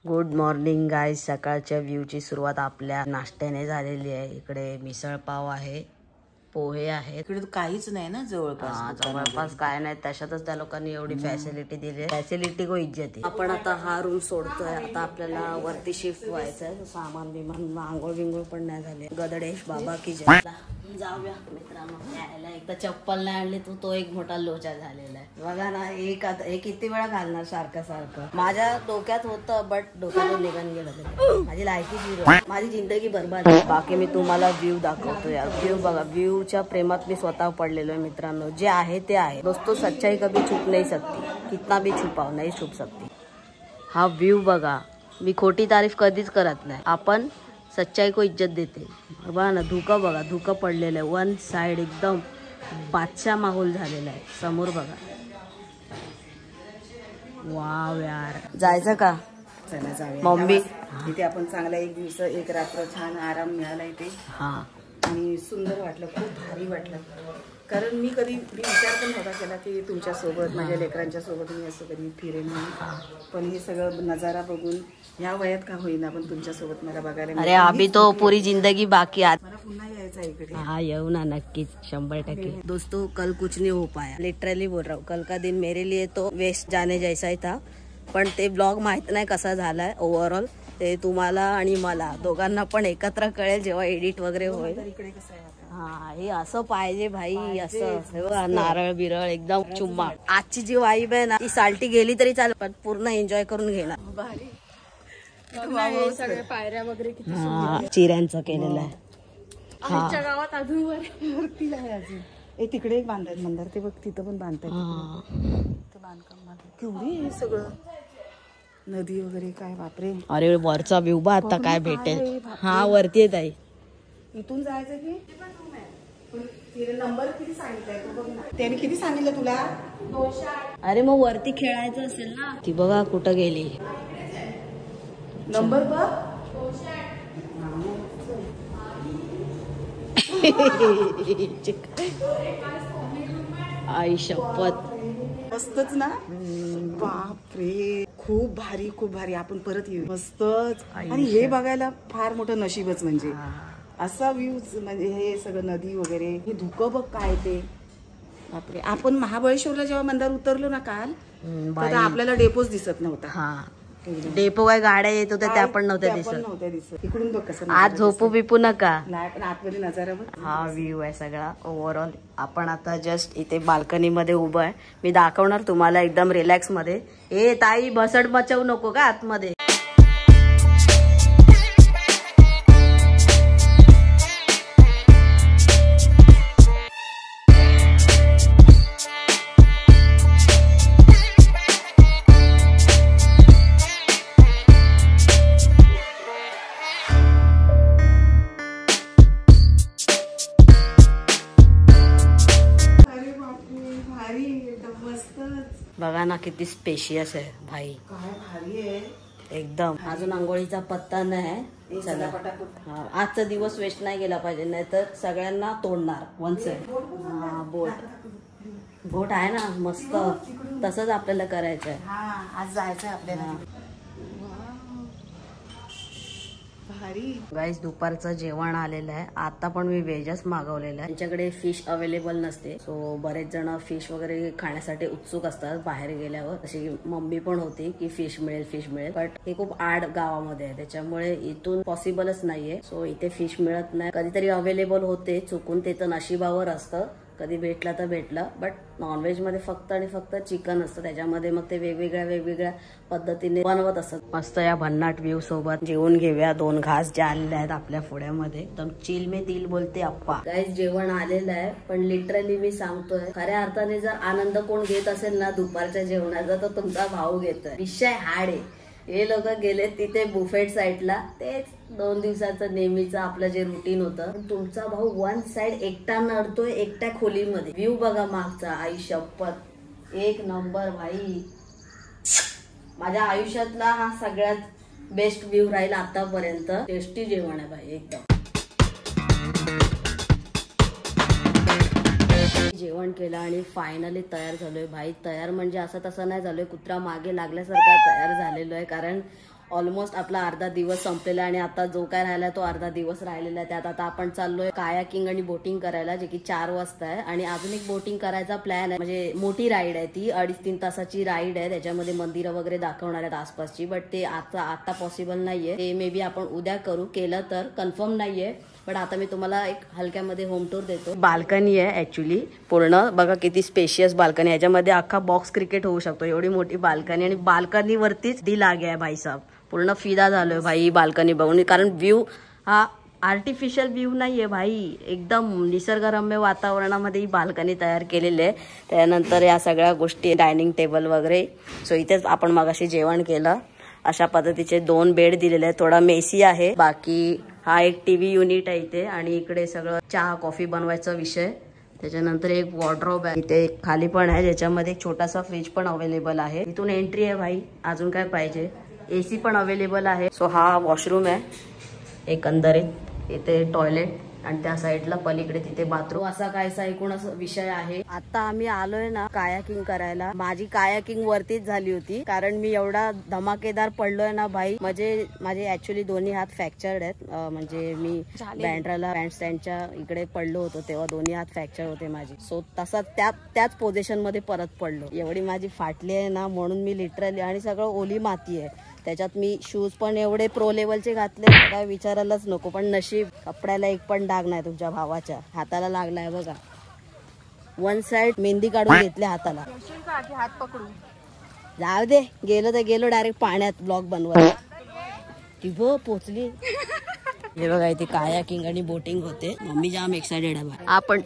Good morning guys. सकाळच्या व्ह्यूची सुरुवात आपल्या नाश्त्याने झालेली आहे. इकडे मिसळ पाव आहे, पोहे आहेत. इकडे काहीच नाही ना जवळपास काय नाही. त्याच्यातच त्या लोकांनी एवढी फॅसिलिटी दिली. फॅसिलिटी को इज्जत. आपण आता हा रूम सोडतोय. आता आपल्याला वरती शिफ्ट व्हायचंय. सामान बिमान आंघोळ बिंघोळ पण नाही झाले. गदडेश बाबा की जय. जाऊया मित्रांनो. यायला एकदा चप्पल नाही आणली तो एक मोठा लोचा झालेला आहे. बघा ना, हे किती वेळा घालणार सारखं. माझ्या डोक्यात होतं बट डोक्यातून निघून गेलं. माझी लायकी झिरो, माझी जिंदगी बरबाद. बाकी मी तुम्हाला व्ह्यू दाखवतो यार. व्ह्यू बघा. व्ह्यूच्या प्रेमात मी स्वतः पडलेलो आहे मित्रांनो. जे आहे ते आहे दोस्तों. सच्चाई कभी छुप नहीं सकती, कितना भी छुपाव नहीं छुप सकती. हा व्ह्यू बघा. मी खोटी तारीफ कधीच करत नाही. आपण सच्चाई को इज्जत देते. बघा ना, धुकं बघा. धुकं पडलेलं आहे. वन साइड एकदम बादशाह माहोल झालेला आहे. समोर बघा. वाव यार. जायचं का? चला जाऊया मम्मी. इथे आपण चांगला एक दिवस एक रात्र छान आराम मिळाला इथे. हा, आणि सुंदर वाटलं, खूप भारी वाटलं. कारण मी विचार पण नव्हता केला की तुमच्या सोबत, माझ्या लेकरांच्या सोबत मी असं कधी फिरेन. पण हे सगळं नजारा बघून ह्या वयात का होईना पण तुमच्या सोबत मला बघायला. अरे अभी तो पूरी जिंदगी बाकी है. मला पुन्हा यायचं आहे इकडे. हाँ, येऊ ना नक्कीच 100%. दोस्तों कल कुछ नहीं हो पाया. लिटरली बोल रहा हूँ. कल का दिन मेरे लिए तो वेस्ट जाने जैसा ही था. पण ते ब्लॉग माहित नाही कसा झालाय ओव्हरऑल. ते तुम्हाला आणि मला दोघांना पण एकत्र कळेल जेव्हा एडिट वगैरे होईल. इकडे कसं आहे. हा, हे असं पाहिजे भाई. असं नारळ बिरळ एकदम चुम्मा. आजची जी वाईब आहे ना ती साल्टी गेली तरी चालेल पण पूर्ण एन्जॉय करून घेणार. भारी. सगळे पायऱ्या वगैरे किती चिऱ्यांचं केलेलं आहे. आमच्या गावात अजून वरती आहे अजून. तिकडे एक बांधायचं मंदिर ते बघ, तिथं पण बांधताय. बांधकाम केवढी हे सगळं नदी वगैरे काय. बापरे. अरे वरचा व्ह्यू बा आता काय भेटेल. हा वरती येत आहे. इथून जायचं की नंबर किती सांगितलाय तू बघ ना. त्याने किती सांगितलं तुला? 208. अरे मग वरती खेळायचं असेल ना. ती बघा कुठं गेली. नंबर बघ. आई शपथ. मस्तच ना. बापरे, खूप भारी खूप भारी. आपण परत येऊ. मस्तच. आणि हे बघायला फार मोठं नशीबच. म्हणजे असा व्ह्यूज. म्हणजे हे सगळं नदी वगैरे. हे धुकं बघ काय ते. बापरे. आपण महाबळेश्वरला जेव्हा मंदिर उतरलो ना काल तर आपल्याला डेपोच दिसत नव्हता. हा, डेपो काय गाड्या येत होत्या त्या पण नव्हत्या दिसत. इकडून बघ कसं. आज झोपू बिपू नका. नाही पण आतमध्ये नजारा बघ. हा व्ह्यू आहे सगळा ओव्हरऑल. आपण आता जस्ट इथे बाल्कनी मध्ये उभं आहे. मी दाखवणार तुम्हाला एकदम रिलॅक्स मध्ये. ए ताई भसड मचवू नको का आतमध्ये. बघा ना किती स्पेशियस आहे भाई. काय भारी आहे एकदम. अजून आंघोळीचा पत्ता नाही. चला आजचा दिवस वेस्ट नाही गेला पाहिजे, नाहीतर सगळ्यांना तोडणार. One side. हा, बोट आहे ना मस्त. तसंच आपल्याला करायचं आहे. आज जायचंय आपल्याला. गाईस दुपारचं जेवण आलेलं आहे. आता पण मी व्हेजच मागवलेलं आहे. त्यांच्याकडे फिश अवेलेबल नसते. सो बरेच जण फिश वगैरे खाण्यासाठी उत्सुक असतात बाहेर गेल्यावर. अशी मम्मी पण होती की फिश मिळेल. बट हे खूप आड गावामध्ये आहे त्याच्यामुळे इथून पॉसिबलच नाहीये. सो इथे फिश मिळत नाही. कधीतरी अवेलेबल होते चुकून. ते तर नशिबावर असतं. कधी भेटला तर भेटला. बट नॉनव्हेज मध्ये फक्त आणि फक्त चिकन असतं. त्याच्यामध्ये मग ते वेगवेगळ्या पद्धतीने बनवत असतात. मस्त या भन्नाट व्ह्यू सोबत जेवण घेऊया. 2 घास जे आलेले आहेत आपल्या पुड्यामध्ये. एकदम चिल में दिल बोलते अप्पा. गाईस जेवण आलेलं आहे पण लिटरली मी सांगतोय खऱ्या अर्थाने जर आनंद कोण घेत असेल ना दुपारच्या जेवणाचा तर तुमचा भाऊ घेतोय. विषय हाड आहे. हे लोक गेले तिथे बुफेट साईडला. तेच 2 दिवसाचं नेहमीचं आपलं जे रुटीन होतं. तुमचा भाऊ वन साइड एकटा नडतोय एकट्या खोलीमध्ये. व्ह्यू बघा मागचा. आई शपथ एक नंबर भाई. माझ्या आयुष्यातला हा सगळ्यात बेस्ट व्ह्यू राहील आतापर्यंत. टेस्टी जेवण आहे भाई एकदम. जेवण केलं आणि फायनली तयार झालोय भाई. तयार म्हणजे असं तसं नाही झालोय, कुत्रा मागे लागल्यासारखा तयार झालेलो आहे. कारण ऑलमोस्ट आपला अर्धा दिवस संपलेला आणि आता जो काय राहिला तो अर्धा दिवस राहिलेला आहे. त्यात आता आपण चाललोय कायाकिंग आणि बोटिंग करायला, जे की 4 वाजता आहे. आणि अजून एक बोटिंग करायचा प्लॅन आहे, म्हणजे मोठी राईड आहे ती, 2.5-3 तासाची राईड आहे. त्याच्यामध्ये मंदिरं वगैरे दाखवणार आहेत आसपासची, बट ते आता पॉसिबल नाहीये. ते मे बी आपण उद्या करू, केलं तर कन्फर्म नाहीये. पण आता मी तुम्हाला एक हलक्यामध्ये होम टूर देतो. बाल्कनी आहे ऍक्च्युली पूर्ण, बघा किती स्पेशियस बाल्कनी. ह्याच्यामध्ये अख्खा बॉक्स क्रिकेट होऊ शकतो, एवढी मोठी बाल्कनी. आणि बाल्कनी वरतीच डी लागे आहे भाई साहेब. पूर्ण फिदा झालोय भाई बाल्कनी बघून, कारण व्ह्यू हा आर्टिफिशियल व्ह्यू नाहीये भाई, एकदम निसर्गरम्य वातावरणामध्ये ही बाल्कनी तयार केलेली आहे. त्यानंतर या सगळ्या गोष्टी, डायनिंग टेबल वगैरे. सो इथेच आपण मगाशी जेवण केलं. अशा पद्धतीचे 2 बेड दिलेले आहेत. थोडा मेसी आहे. बाकी हा एक टीव्ही युनिट आहे इथे, आणि इकडे सगळं चहा कॉफी बनवायचा विषय. त्याच्यानंतर एक वॉर्डरोब आहे इथे, खाली पण आहे, ज्याच्यामध्ये एक छोटासा फ्रीज पण अवेलेबल आहे. इथून एंट्री आहे भाई, अजून काय पाहिजे. एसी पण अवेलेबल आहे. सो हा वॉशरूम आहे एकंदरीत, इथे टॉयलेट आणि त्या साईडला पलीकडे तिथे बाथरूम. असा कायसा एकूणच विषय आहे. आता आम्ही आलोय ना कायाकिंग करायला. माझी कायाकिंग वरतीच झाली होती, कारण मी एवढा धमाकेदार पडलोय ना भाई. म्हणजे माझे ऍक्च्युली दोन्ही हात फ्रॅक्चर्ड आहेत. म्हणजे मी बँड्राला बँडस्टँडच्या इकडे पडलो होतो तेव्हा दोन्ही हात फ्रॅक्चर होते माझे. सो तसा त्याच पोझिशन मध्ये परत पडलो. एवढी माझी फाटली आहे ना, म्हणून मी लिटरली, आणि सगळं ओली माती आहे त्याच्यात. मी शूज पण एवढे प्रो लेवलचे घातले, काय विचारायलाच नको. पण नशीब कपड्याला एक पण डाग नाही. तुमच्या भावाच्या हाताला लागलाय बघा, 1 साइड मेहंदी काढून घेतल्या हाताला. हात पकडून जाऊ दे, गेलो तर गेलो डायरेक्ट पाण्यात ब्लॉग बनवायला. ती पोचली. हे बघा इथे कायाकिंग आणि बोटिंग होते. मम्मी जाम एक्साइटेड आहे. आपण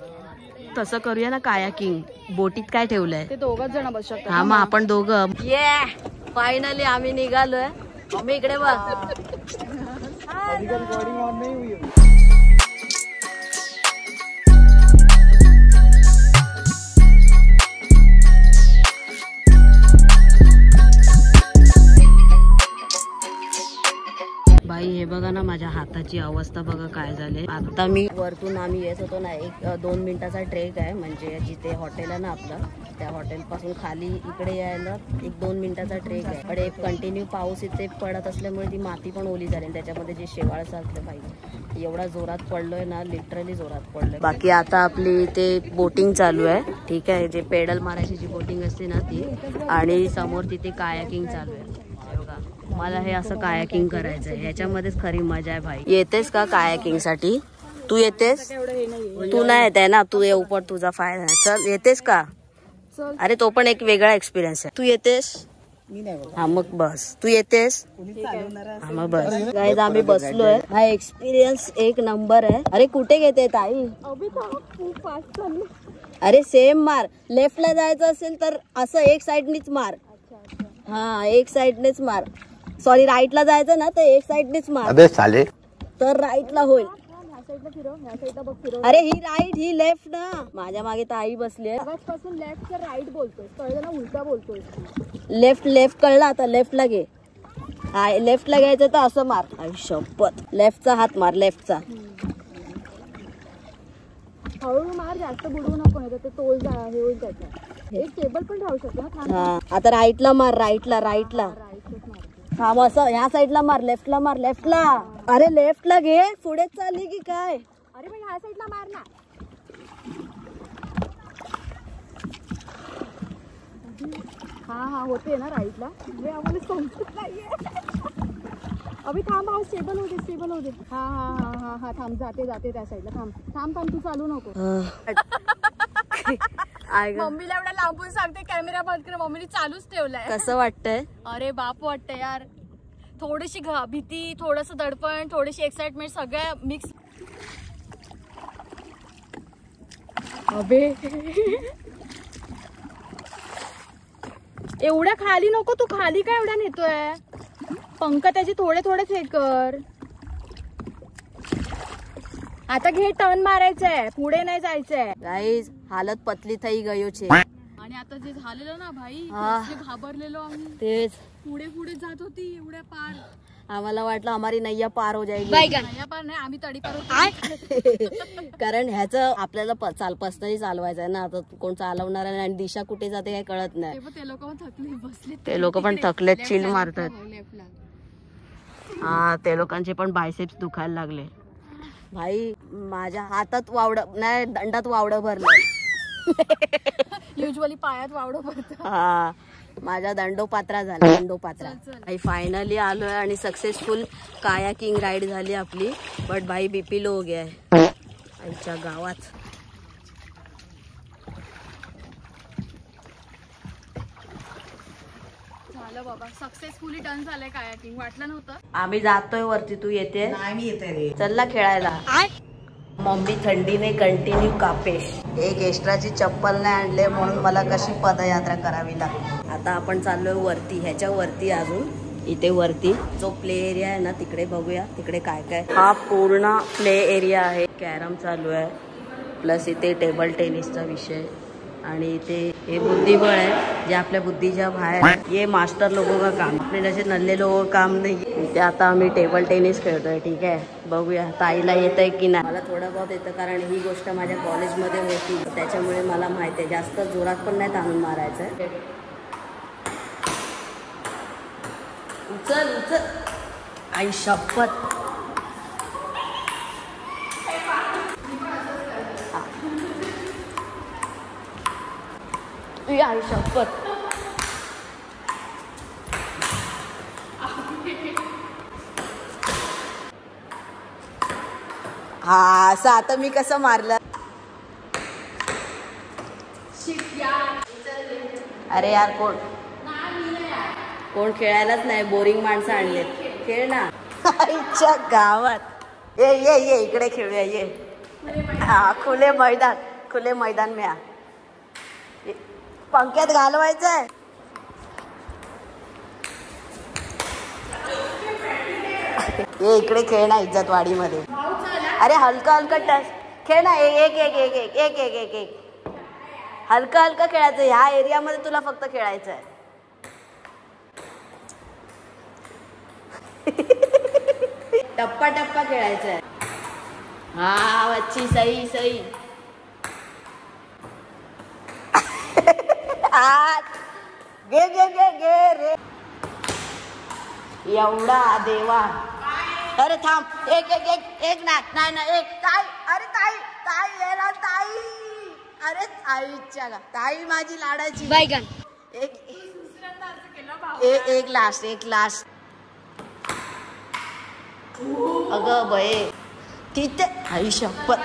तसं करूया ना कायाकिंग. बोटीत काय ठेवलंय? ते 2 जण बसू शकतात. हा, मग आपण 2. फायनली आम्ही निघालोय. मम्मी इकडे बघ. बाई हे बघा ना, माझ्या हाताची अवस्था बघा काय झाले. आता मी वरतून आम्ही येत होतो ना, 1-2 मिनिटाचा ट्रेक आहे. म्हणजे जिथे हॉटेल आहे ना आपलं, त्या हॉटेल पासून खाली इकडे यायला 1-2 मिनिटाचा ट्रेक आहे. पण एक कंटिन्यू पाऊस इथे पडत असल्यामुळे ती माती पण ओली झाली. त्याच्यामध्ये जे शेवाळ साचलं पाहिजे, एवढा जोरात पडलोय ना, लिटरली जोरात पडलोय. बाकी आता आपली इथे बोटिंग चालू आहे. ठीक आहे, जे पेडल मारायची जी बोटिंग असते ना ती, आणि समोर तिथे कायाकिंग चालू आहे. मला हे असं कायाकिंग करायचंय, ह्याच्यामध्येच खरी मजा आहे भाई. येतेस का कायाकिंग साठी? तू येतेस? तू नाही येत आहे ना, तू येऊ पण तुझा फायदा. चल येतेस का? अरे तो पण एक वेगळा एक्सपिरियन्स आहे. तू येतेस? हा मग बस. तू येतेस? हा मग बस. गाईज आम्ही बसलोय. हा एक्सपिरियन्स 1 नंबर आहे. अरे कुठे घेते ताई? अरे सेम मार. लेफ्टला जायचं असेल तर असं एक साइडनीच मार. हा, एक साइडनेच मार. सॉरी, राईटला जायचं ना तर एक साइडनेच मार. अबे साले, तर राईटला होईल. अरे ही राईट, ही लेफ्ट ना. माझ्या मागे ताई बसली आहे. लेफ्ट राईट बोलतोय, कळलं ना, उलटा बोलतोय. लेफ्ट कळलं. आता लेफ्टला घे. हा, लेफ्टला घ्यायचं तर असं मार. आई शपथ, लेफ्टचा हात मार, लेफ्टचा. हळूहळू मार, जास्त बुडवू नको, नाही तर ते तोल हे होईल त्याचा. एक टेबल पण राहू शकतो ना. हा, आता राईटला मार, राईटला. हा, मग असं ह्या साईडला मार, लेफ्टला मार, लेफ्टला. अरे लेफ्टला घे, पुढे चालली की काय? अरे पण ह्या साईडला मार ना. हा होते ना राईटला. आम्हाला समजत नाहीये. अभि थांब, हा स्टेबल होते. हा थांब, जाते त्या साईडला. थांब तू चालू नको. मम्मीला एवढा लांबून सांगते कॅमेरा बंद कर, मम्मीने चालूच ठेवलाय. कसं वाटतंय? अरे बाप वाटतंय यार. थोडीशी भीती, थोडस दडपण, थोडीशी एक्साइटमेंट, सगळ्या मिक्स. अबे एवढ्या खाली नको तू. खाली काय एवढ्या नेतोय? पंख त्याचे थोडे हे कर. आता घे, टर्न मारायचंय, पुढे नाही जायचंय. गाईज हालत पतली थई गयो छे. आणि आता जे झालेलं ना भाई, घाबरलेलो आम्ही. तेच पुढे जात होती एवढ्या पार. आम्हाला वाटलं हमारी नैया पार हो जाएगी. नैया पार नाही, आम्ही तडीपार होतो. कारण ह्याचं आपल्याला पर्सनली चालवायचं आहे ना. आता कोण चालवणार आहे आणि दिशा कुठे जाते काय कळत नाही. ते लोक पण थकले, बसले. ते लोक पण थकलेत, चिल मारतात. हा ते लोकांचे पण बायसेप्स दुखायला लागले भाई. माझ्या हातात वावड नाही, दंडात वावड भरलं. युजली पायात वावडं भरतं. हा माझा दंडोपात्रा झाला, दंडोपात्रा. भाई फायनली आलोय आणि सक्सेसफुल कायाकिंग राईड झाली आपली. बट भाई बीपी लो हो गया है आईच्या गावात. झालं बाबा, सक्सेसफुली डन झालंय कायाकिंग. वाटलं नव्हतं. आम्ही जातोय वरती, तू येते? नाही मी येते रे. चल खेळायला. मम्मी थंडीने कंटिन्यू कापेश. एक एक्स्ट्राची चप्पल नाही आणले म्हणून मला कशी पदयात्रा करावी लागली. आता आपण चाललोय वरती, ह्याच्या वरती अजून इथे वरती जो प्ले एरिया आहे ना तिकडे बघूया तिकडे काय काय. हा पूर्ण प्ले एरिया आहे. कॅरम चालू आहे, प्लस इथे टेबल टेनिसचा विषय, आणि इथे हे बुद्धिबळ आहे जे आपल्या बुद्धीच्या बाहेर. ये मास्टर लोगों का काम, आपले जसे नल्ले लोगों का काम नाही. इथे आता आम्ही टेबल टेनिस खेळतोय. ठीक आहे, बघूया ताईला येतंय की नाही. मला थोडं बहुत येतं कारण ही गोष्ट माझ्या कॉलेजमध्ये होती, त्याच्यामुळे मला माहिती आहे. जास्त जोरात पण नाही ताणून मारायचंय. उचल उचल आई शपथ. आई शपथ. हा असं आता मी कसं मारलं. अरे यार कोण खेळायलाच नाही, बोरिंग माणसं आणले. खेळ ना आईच्या गावात. ये ये ये इकडे खेळूया ये. हा खुले मैदान में. पंख्यात घालवायचंय. ये इकडे खेळ ना इज्जतवाडी मध्ये. अरे हलका टच खेळ ना. एक एक एक एक एक एक एक एक हलका खेळायचं. ह्या एरियामध्ये तुला फक्त खेळायचं आहे. टप्पा टप्पा खेळायचा आहे. हा अच्छी सही सही. गे गे गे गे रे एवढा देवा. अरे थांब एक एक एक एक नाही ना एक ताई. अरे ताई ताई येला ताई. अरे आईच्या ताई माझी लाडाची. बैगन एक लास्ट. अगं बये तिथे आई शपथ.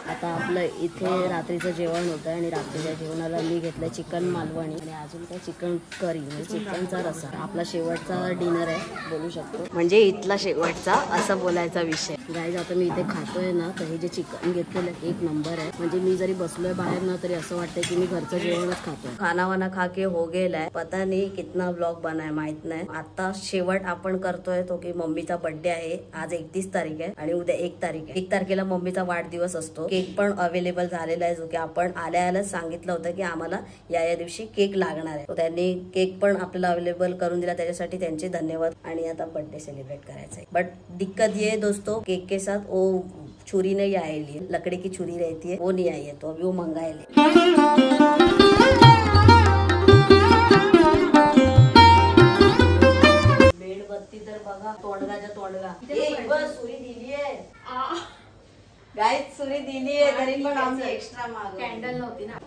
आता आपलं इथे रात्रीचं जेवण होतं आणि रात्रीच्या जेवणाला मी घेतलं चिकन मालवणी आणि अजून काय चिकन करी म्हणजे चिकनचा रस्सा. आपला शेवटचा डिनर आहे बोलू शकतो, म्हणजे इथला शेवटचा असं बोलायचा विषय. गाईज आता मी इथे खातोय ना तर हे जे चिकन घेतलेलं एक नंबर आहे. म्हणजे मी जरी बसलोय बाहेर ना तरी असं वाटतंय की मी घरचं जेवणच खातोय. खाना वाना खा के हो गेलाय. पता नाही कितना ब्लॉग बनाय माहित नाही. आता शेवट आपण करतोय तो की मम्मीचा बर्थडे आहे. आज 31 तारीख आहे आणि उद्या 1 तारीख आहे. 1 तारखेला मम्मीचा वाढदिवस असतो. केक पण अवेलेबल झालेला आहे जो की आपण आल्यालाच सांगितलं होतं की आम्हाला या दिवशी केक लागणार आहे. त्यांनी केक पण आपल्याला अवेलेबल करून दिला, त्याच्यासाठी त्यांचे धन्यवाद. आणि आता बर्थडे सेलिब्रेट करायचा आहे. बट दिक्कत ये दोस्तों केक के साथ वो छुरी नहीं आएगी, लकड़ी की छुरी रहती है वो नहीं आई है, तो अभी वो मंगाएंगे. मेणबत्ती तर बघा तोंडगाच्या तोंडगा. सुरी दिली आहे गाईस, सुरी दिली आहे तरी पण आम्ही एक्स्ट्रा मागवली. कॅन्डल नव्हती ना.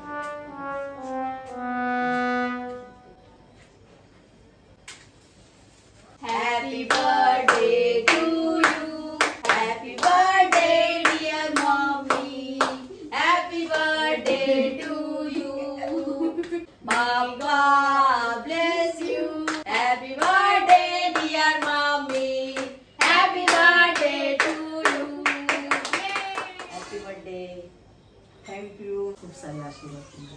Happy birthday to you. Happy birthday dear mummy. Happy birthday to you. बाबा bless you. Happy birthday dear mummy. Happy birthday to you. Happy birthday. Thank you. खूप सारे आशीर्वाद.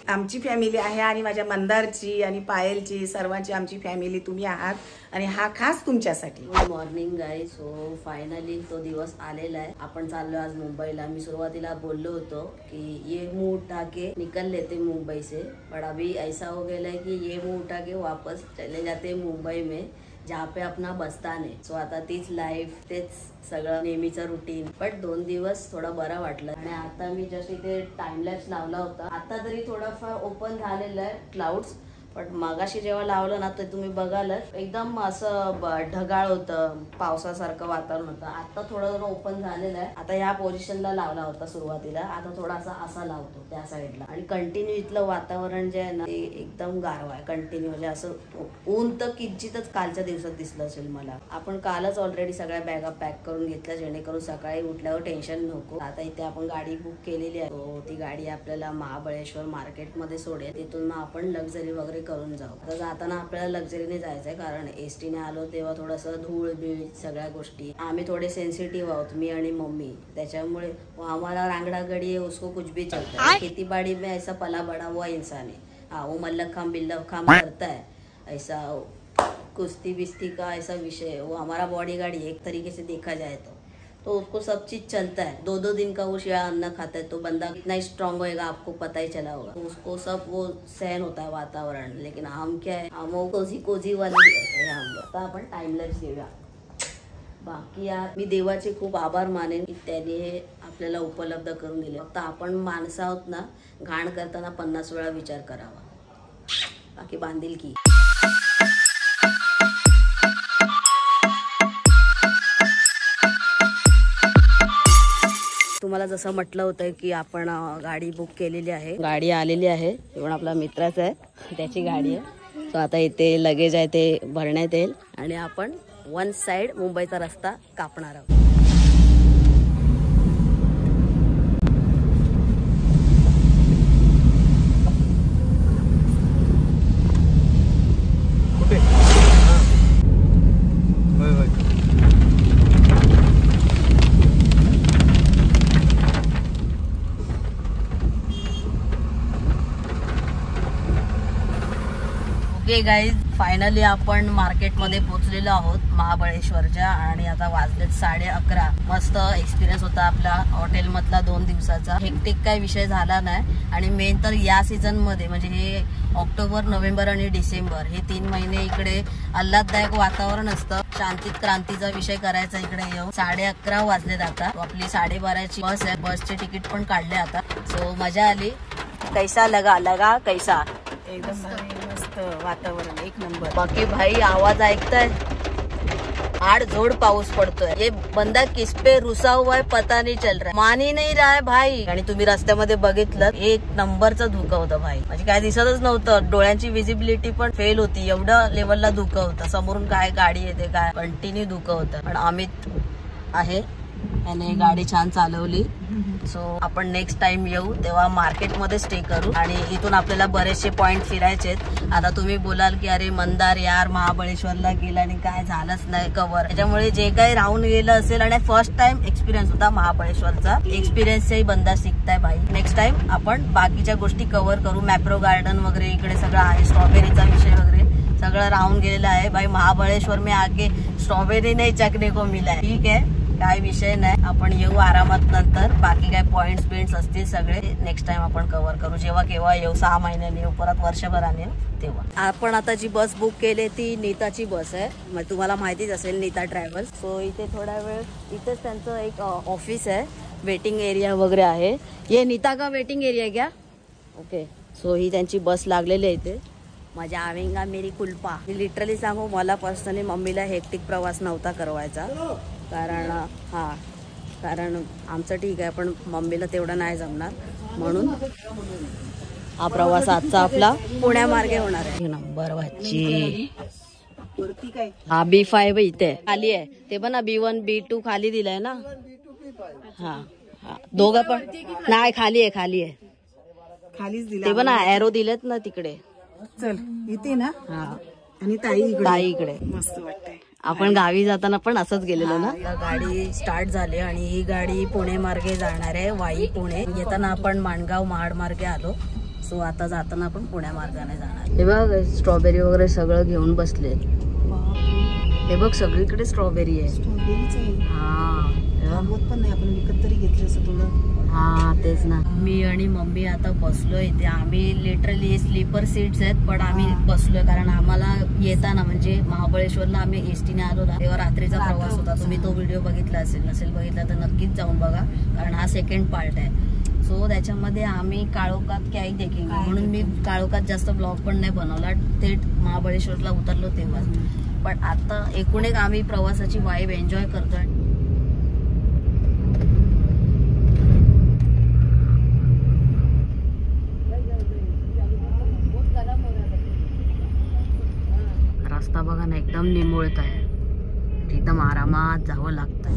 आमची फॅमिली आहे आणि माझ्या मंदारची आणि पायलची सर्वांची आमची फॅमिली तुम्ही आहात आणि हा खास तुमच्यासाठी. Good morning guys. So finally तो दिवस आलेला आहे. आपण चाललो आज मुंबईला. मी सुरुवातीला बोललो होतो की ये मुंह उठा के निकल लेते मुंबई से, बट अभी ऐसा हो गया है कि ये मुंह उठा के वापस चले जाते मुंबई में जहाँ पे अपना बस्तान आहे. सो आता तीच लाईफ, तेच सगळं नेहमीचं रुटीन. बट 2 दिवस थोडं बरं वाटलं. आणि आता मी जस्ट इथे टाइमलॅप्स लावला होता. आता तरी थोडंफार ओपन झालेलं आहे क्लाउड्स, पण मगाशी जेव्हा लावलं ना तर तुम्ही बघाल एकदम असं ढगाळ होतं, पावसासारखं वातावरण होतं. आता थोडं ओपन झालेलं आहे. आता या पोझिशनला लावला होता सुरुवातीला, आता थोडासा असा लावतो त्या साईडला. आणि कंटिन्यू इथलं वातावरण जे आहे ना ते एकदम गारवा आहे कंटिन्यू. म्हणजे असं ऊन तर किंचितच कालच्या दिवसात दिसलं असेल मला. आपण कालच ऑलरेडी सगळ्या बॅगा पॅक करून घेतल्या जेणेकरून सकाळी उठल्यावर टेन्शन नको. आता इथे आपण गाडी बुक केलेली आहे. ती गाडी आपल्याला महाबळेश्वर मार्केटमध्ये सोडेल. तिथून मग आपण लक्झरी वगैरे करून जाऊ. तर जाताना आपल्याला लक्झरीने जायचंय कारण एसटीने आलो तेव्हा थोडंसं धूळ बीळ सगळ्या गोष्टी. आम्ही थोडे सेन्सिटिव्ह आहोत, मी आणि मम्मी, त्याच्यामुळे हमारा रांगड़ा गड़ी है, उसको कुछ भी चलता है. खेती बाड़ी में ऐसा पला बड़ा हुआ इंसान है. हाँ, वो मल्लख खाम बिल्लख खाम करता है, ऐसा कुश्ती बिस्ती का ऐसा विषय है. वो हमारा बॉडी गार्ड एक तरीके से देखा जाए तो उसको सब चीज चलता है. 2-2 दिन का वो शिया अन्न खाता है तो बंदा कितना ही स्ट्रांग होएगा आपको पता ही चला होगा. तो उसको सब वो सहन होता है वातावरण. लेकिन हम क्या है, हम वो कोजी वाले है. आता आपण टाइमलेस घेऊया. बाकी यार मी देवाचे खूप आभार मानेन की त्याने हे आपल्याला उपलब्ध करून दिले. फक्त आपण माणसं आहोत ना, घाण करताना 50 वेळा विचार करावा. बाकी बांधील की. तुम्हाला जसं म्हटलं होतं की आपण गाडी बुक केलेली आहे, गाडी आलेली आहे. पण आपला मित्राचा आहे, त्याची गाडी आहे. सो आता इथे लगेज आहे ते भरण्यात येईल आणि आपण वन साइड मुंबईचा रस्ता कापणार आहोत. ओके गाईज, फायनली आपण मार्केटमध्ये पोहोचलेलो आहोत महाबळेश्वरच्या. आणि आता वाजलेत 11:30. मस्त एक्सपिरियन्स होता आपला हॉटेल मधला 2 दिवसाचा. हेक्टिक काही विषय झाला नाही. आणि मेन तर या सीझन मध्ये म्हणजे हे ऑक्टोबर, नोव्हेंबर आणि डिसेंबर हे 3 महिने इकडे आल्हाददायक वातावरण असतं. शांतीत क्रांतीचा विषय करायचा इकडे येऊन. 11:30 वाजलेत आता. आपली 12:30ची बस आहे. बसचे तिकीट पण काढले आता. सो मजा आली. कैसा लगा कैसा? एकदम मस्त वातावरण, एक नंबर. बाकी भाई आवाज ऐकताय, आड़ जोड़ पाऊस पडतोय. ये बंदा किस पे रुसा हुआ है पता नहीं चल रहा है, मान ही नहीं रहा है भाई. आणि तुम्ही रस्त्यामध्ये बघितलं, एक नंबरचं धुकं होतं भाई. म्हणजे काय दिसतच नव्हतं. डोळ्यांची विजिबिलिटी पण फेल होती, एवढं लेवलला धुकं होतं. समोरून काय गाडी येते काय कंटिन्यू धुकं होतं. पण अमित आहे, त्याने गाडी छान चालवली. सो आपण नेक्स्ट टाइम येऊ तेव्हा मार्केटमध्ये स्टे करू. आणि इथून आपल्याला बरेचसे पॉइंट फिरायचे आहेत. आता तुम्ही बोलाल की अरे मंदार यार महाबळेश्वरला गेला आणि काय झालंच नाही कव्हर. त्याच्यामुळे जे काही राहून गेलं असेल आणि फर्स्ट टाइम एक्सपिरियन्स होता महाबळेश्वरचा, एक्सपिरियन्सही बंदा शिकताय भाई. नेक्स्ट टाइम आपण बाकीच्या गोष्टी कव्हर करू. मॅप्रो गार्डन वगैरे इकडे सगळं आहे, स्ट्रॉबेरीचा विषय वगैरे सगळं राहून गेलेलं आहे भाई. महाबळेश्वर में आके स्ट्रॉबेरी नाही चखने को मिला है. ठीक आहे, काय विषय नाही. आपण येऊ आरामात नंतर. बाकी काय पॉइंट्स असतील सगळे नेक्स्ट टाइम आपण कव्हर करू. जेव्हा केव्हा येऊ, 6 महिन्यांनी येऊ, परत वर्षभराने येऊ तेव्हा. आपण आता जी बस बुक केली ती नीताची बस आहे. मग तुम्हाला माहितीच असेल नीता ट्रॅव्हल्स. सो इथे थोडा वेळ इथेच त्यांचं एक ऑफिस आहे, वेटिंग एरिया वगैरे आहे. ये नीता का वेटिंग एरिया क्या? ओके. सो ही त्यांची बस लागलेली आहे इथे. मजा आवेंगा मेरी कुल्पा. मी लिटरली सांगू, मला पर्सनली मम्मीला हेक्टिक प्रवास नव्हता करवायचा. कारण आमचं ठीक आहे पण मम्मीला तेवढं नाही जमणार. म्हणून हा प्रवास आजचा आपला पुण्यामार्गे होणार आहे. नंबर वाची हा B5 इथे खाली आहे. ते पण B1 B2 खाली दिलाय ना. हा दोघं पण नाही, खाली आहे खालीच दिला. ते पण एरो दिलेत ना तिकडे. चल इथे ना. हा, आणि ताई इकडे. मस्त वाटतंय. आपण गावी जाताना पण असंच गेलेलो ना. गाडी स्टार्ट झाली आणि ही गाडी पुणे मार्गे जाणार आहे, वाई पुणे. येताना आपण माणगाव महाड मार्गे आलो. सो आता जाताना आपण पुण्या मार्गाने जाणार. हे बघ स्ट्रॉबेरी वगैरे सगळं घेऊन बसले. हे बघ सगळीकडे स्ट्रॉबेरी आहे. पण नाही, आपण विकत तरी घेतलं असं थोडं. हा तेच ना. मी आणि मम्मी आता बसलोय इथे. आम्ही लिटरली स्लीपर सीट्स आहेत पण आम्ही बसलोय कारण आम्हाला येताना म्हणजे महाबळेश्वरला आम्ही एसटीने आलो ना तेव्हा रात्रीचा प्रवास होता. तुम्ही तो व्हिडिओ बघितला असेल, नसेल बघितला तर नक्कीच जाऊन बघा कारण हा सेकंड पार्ट आहे. सो त्याच्यामध्ये आम्ही काळोखात काही देखेंगे म्हणून मी काळोखात जास्त ब्लॉग पण नाही बनवला, थेट महाबळेश्वरला उतरलो तेव्हा. पण आता एकूण एक आम्ही प्रवासाची वाईब एन्जॉय करतोय. रस्ता बघा ना एकदम निमुळत आहे, एकदम आरामात जावं लागतंय.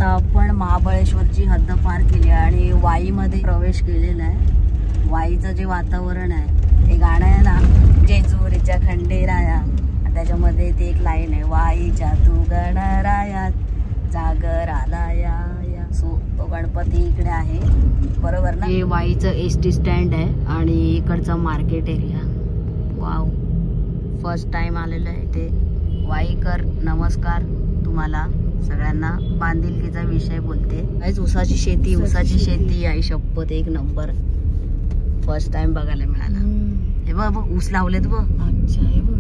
आपण महाबळेश्वरची हद्द पार केली आणि वाईमध्ये प्रवेश केलेला आहे. वाईचं जे वातावरण आहे ते गाणं आहे ना, जेजुरीच्या खंडेराया, त्याच्यामध्ये ते एक लाईन आहे, वाईच्या तू गणराया जागर आला या. सो तो गणपती इकडे आहे बरोबर ना. हे वाईचं एसटी स्टँड आहे आणि इकडचा market area. Wow, first time आलेलं आहे ते. वाईकर नमस्कार तुम्हाला सगळ्यांना. बांधिलकीचा विषय बोलते. ऊसाची शेती आई शपथ एक नंबर. फर्स्ट टाइम बघायला मिळाला. हे बघ ऊस लावलेत बघ. अच्छा, हे बघ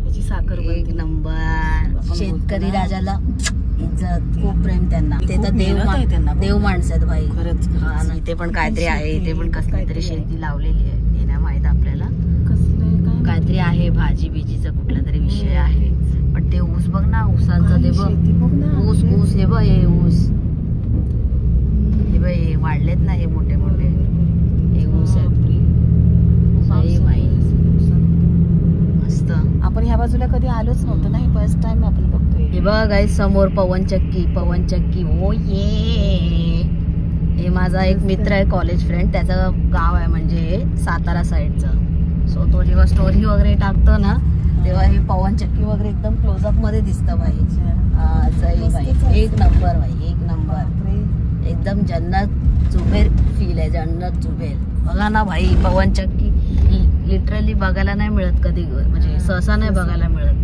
याची साखर एक नंबर. शेतकरी राजाला इज्जत, खूप प्रेम त्यांना. ते तर देव माणसं आहेत भाई खरंच. इथे पण काहीतरी आहे, इथे पण कसली तरी शेती लावलेली आहे. हे नाही माहित आपल्याला, काहीतरी आहे भाजी बिजीचा कुठला तरी विषय आहे. पण ते ऊस बघ ना, ऊसांचं ते बघ, ऊस हे बघ, हे ऊस हे बघ, हे वाढलेत ना, हे मोठे मोठे हे ऊस आहेत. मस्त. आपण ह्या बाजूला कधी आलोच नव्हतं ना, फर्स्ट टाइम आपण बघतोय. हे बघ गाईस समोर पवनचक्की. ओ ये, हे माझा एक मित्र आहे, कॉलेज फ्रेंड, त्याचं गाव आहे म्हणजे सातारा साईडचं. सो तो जेव्हा स्टोरी वगैरे टाकतो ना तेव्हा ही पवनचक्की वगैरे एकदम क्लोजअप मध्ये दिसतं भाई. भाई एक नंबर भाई, एक नंबर. एकदम जन्नत जुबेर फील आहे, जन्नत जुबेर. बघा ना भाई, पवनचक्की लिटरली बघायला नाही मिळत कधी, म्हणजे सहसा नाही बघायला मिळत.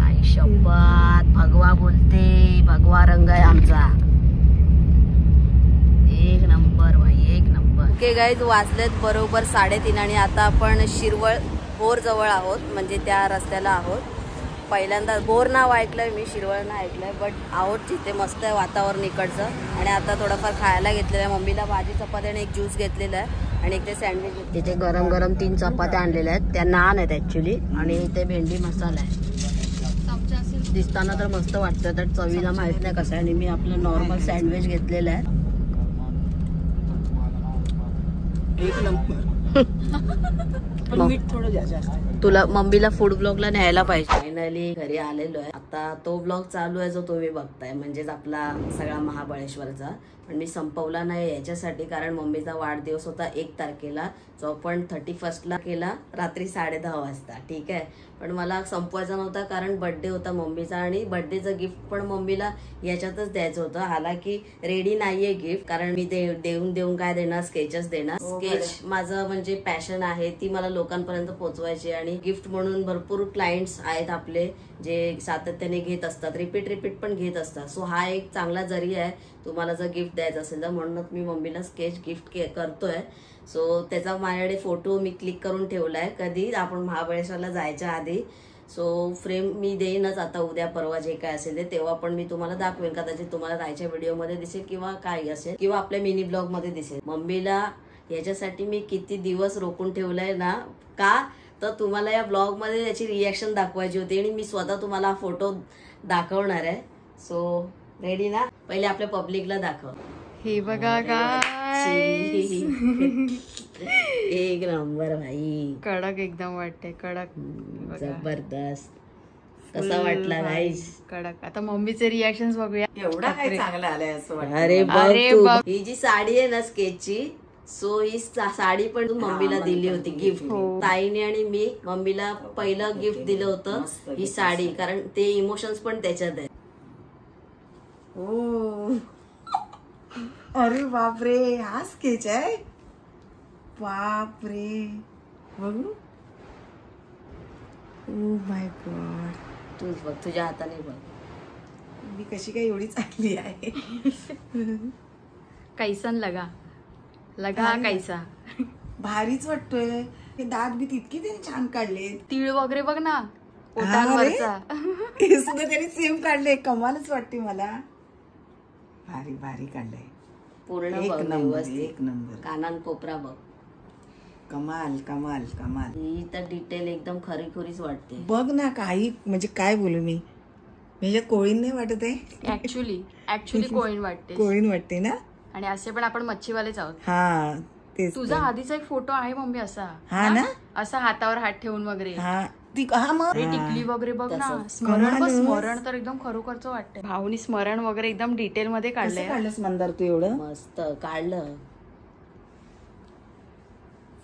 आई शपथ, भगवा बोलते, भगवा रंग आहे आमचा. एक नंबर भाई, एक नंबर. ओके गाईज, वाजलेत बरोबर 3:30 आणि आता आपण शिरवळ बोर जवळ आहोत, म्हणजे त्या रस्त्याला आहोत. पहिल्यांदा बोर नाव ऐकलंय मी, शिरवळ नाही ऐकलंय, बट आहोत तिथे. मस्त आहे वातावरण इकडचं. आणि आता थोडंफार खायला घेतलेलं आहे. मम्मीला भाजी चपाती आणि एक ज्यूस घेतलेला आहे आणि एक ते सँडविच. तिथे गरम गरम 3 चपात्या आणलेल्या आहेत, त्या नान आहेत ऍक्च्युली, आणि इथे भेंडी मसाला आहे. दिसताना तर मस्त वाटतं, तर चवीला माहित नाही कसं आहे. आणि मी आपलं नॉर्मल सँडविच घेतलेलं आहे. एक नंबर. मीठ थोडं जास्त. तुला मम्मीला फूड ब्लॉगला न्यायला पाहिजे. फायनली घरी आलेलो आहे. आता तो ब्लॉग चालू आहे जो तुम्ही बघताय, म्हणजेच आपला सगळा महाबळेश्वरचा. पण मी संपवला नाही याच्यासाठी, कारण मम्मीचा वाढदिवस होता 1 तारखेला, जो आपण 31ला केला रात्री 10:30 वाजता. ठीक आहे, पण मला संपवायचा नव्हता कारण बर्थडे होता मम्मीचा, आणि बर्थडेचं गिफ्ट पण मम्मीला याच्यातच द्यायचं होतं. हालाकी रेडी नाहीये गिफ्ट, कारण मी ते देऊन काय देणार, स्केचेस देणार. स्केच माझं म्हणजे पॅशन आहे, ती मला लोकांपर्यंत पोहोचवायची. आणि गिफ्ट म्हणून भरपूर क्लायंट्स आहेत आपले जे सातत्याने घेत असतात, रिपीट पण घेत असतात. सो हा एक चांगला जरिया आहे तुम्हाला जर गिफ्ट द्यायचं असेल तर. म्हणूनच मी मम्मीला स्केच गिफ्ट करतोय. सो त्याचा माझ्याकडे फोटो मी क्लिक करून ठेवलाय, कधी आपण महाबळेश्वरला जायच्या आधी. सो फ्रेम मी देईनच आता उद्या परवा, जे काय असेल ते, तेव्हा पण मी तुम्हाला दाखवेन. कदाचित तुम्हाला जायच्या व्हिडिओमध्ये दिसेल किंवा काही असेल, किंवा आपल्या मिनी ब्लॉग मध्ये दिसेल. मम्मीला याच्यासाठी मी किती दिवस रोखून ठेवलाय ना, का तर तुम्हाला या ब्लॉग मध्ये त्याची रिॲक्शन दाखवायची होती आणि मी स्वतः तुम्हाला हा फोटो दाखवणार आहे. सो रेडी ना? पहिले आपल्या पब्लिकला दाखव. हे बघा गाईस, एक नंबर भाई, कडक एकदम वाटते, कडक जबरदस्त. कसा वाटला गाईस? कडक. आता मम्मीचे रिॲक्शन बघूया. एवढा काय चांगलं आलंय असं वाटतं. अरे बघ, ही जी साडी आहे ना स्केचची, सो ही साडी पण मम्मीला दिली होती गिफ्ट. ताईने आणि मी मम्मीला पहिलं गिफ्ट दिलं होतं ही साडी, कारण ते इमोशन्स पण त्याच्यात आहेत. अरे बापरे, हा स्केच आहे. बापरे, बघू. ओ माय गॉड, तूच बघ, तुझ्या हाताने बघ. मी कशी काय एवढी चांगली आहे. कैसन लगा लगा कैसा. भारीच वाटतोय. हे दात बी तितके त्याने छान काढले. तीळ वगैरे बघ ना ओठांवरचा. हे सुद्धा त्याने सेम काढले. कमालच वाटते मला. भारी भारी काढलंय. पूर्ण एक बघ नंबर, व्यवस्थित. एक नंबर. कानान कोपरा बघ. कमाल कमाल कमाल. ही तर डिटेल एकदम खरीखुरीच वाटते. बघ ना, काही म्हणजे काय बोलू मी. ह्याच्यात कोळीन नाही वाटत आहे. ऍक्च्युली कोळीण वाटते. कोळीन वाटते ना. आणि असे पण आपण मच्छीवालेच आहोत. हा तेच. तुझा आधीचा एक फोटो आहे मम्मी असा. हा ना, असा हातावर हात ठेवून वगैरे. हा मग टिकली वगैरे बघ ना. कमालच. स्मरण तर एकदम खरोखरच वाटतंय. भाऊनी स्मरण वगैरे एकदम डिटेल मध्ये काढलंय. काढलंस मंदार तू एवढं मस्त काढलं.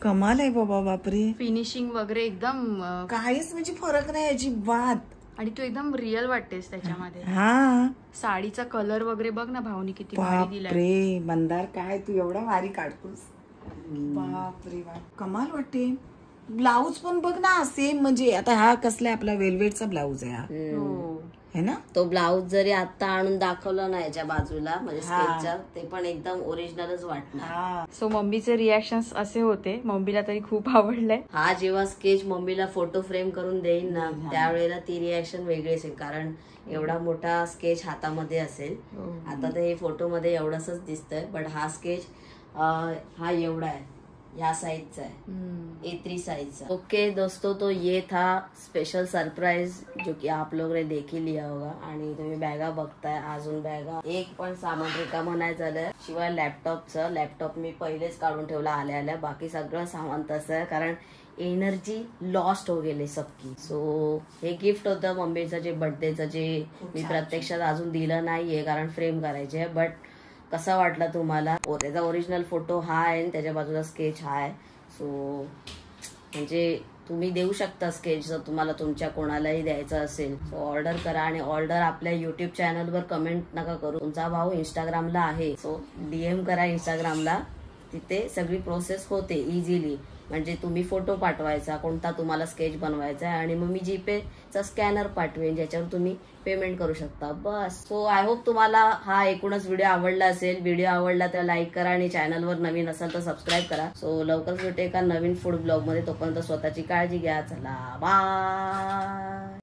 कमाल आहे बाबा. बापरे, फिनिशिंग वगैरे एकदम काहीच म्हणजे फरक नाही अजिबात. आणि तू एकदम रिअल वाटतेस त्याच्यामध्ये. हा साडीचा कलर वगैरे बघ ना भाऊनी किती भारी दिलाय. बापरे मंदार, काय तू एवढा भारी काढतोस. बापरे बाप, कमाल वाटते. ब्लाऊज पण बघ ना सेम. म्हणजे आता हा कसला आपला वेलवेटचा ब्लाऊज आहे हा, है ना. तो ब्लाऊज जरी आता आणून दाखवला ना याच्या बाजूला म्हणजे स्केचच्या, ते पण एकदम ओरिजिनलच वाटणार. सो मम्मीचे रिॲक्शन्स असे होते. मम्मीला तरी खूप आवडलंय. हा जेव्हा स्केच मम्मीला फोटो फ्रेम करून देईन ना, त्यावेळेला ती रिॲक्शन वेगळी असेल. कारण एवढा मोठा स्केच हातामध्ये असेल. आता तर हे फोटो मध्ये एवढंच दिसतंय, बट हा स्केच हा एवढा आहे, या साइज है, A3 साइज। ओके दोस्तों, तो ये था स्पेशल सरप्राइज जो कि आप लोगों ने देख ही लिया होगा। आणि तुम्ही बॅगा बघताय, अजून बॅगा एक पण सामान रिकामं नाही झालंय, शिवाय लॅपटॉपचं। लॅपटॉप मी पहिलेच काढून ठेवला आल्या आल्या, बाकी सगळं सामान तसं आहे कारण एनर्जी लॉस्ट हो गेली सबकी। सो हे गिफ्ट होतं मम्मीचं, जे बर्थडेचं, जे मी प्रत्यक्षात अजून दिलं नाहीये कारण फ्रेम करायचे। बट कसा वाटला तुम्हाला? त्याचा ओरिजिनल फोटो हा आहे आणि त्याच्या बाजूला स्केच हा आहे। सो म्हणजे तुम्ही देऊ शकता स्केच जर तुम्हाला तुमच्या कोणालाही द्यायचं असेल। सो ऑर्डर करा आणि ऑर्डर आपल्या युट्यूब चॅनलवर कमेंट नका करू, तुमचा भाऊ इंस्टाग्रामला आहे, सो DM करा इंस्टाग्रामला, तिथे सगळी प्रोसेस होते इझिली। म्हणजे तुम्ही फोटो पाठवायचा कोणता तुम्हाला स्केच बनवायचा आहे आणि मग मी जीपेचा स्कॅनर पाठवेन ज्याच्यावर तुम्ही पेमेंट करू शकता, बस। सो आय होप तुम्हाला हा एकूणच व्हिडिओ आवडला असेल। व्हिडिओ आवडला तर लाईक करा आणि चॅनलवर नवीन असाल तर सबस्क्राईब करा। सो लवकरच भेटू एका नवीन फूड ब्लॉग मध्ये, तोपर्यंत स्वतःची काळजी घ्या, चला बाय।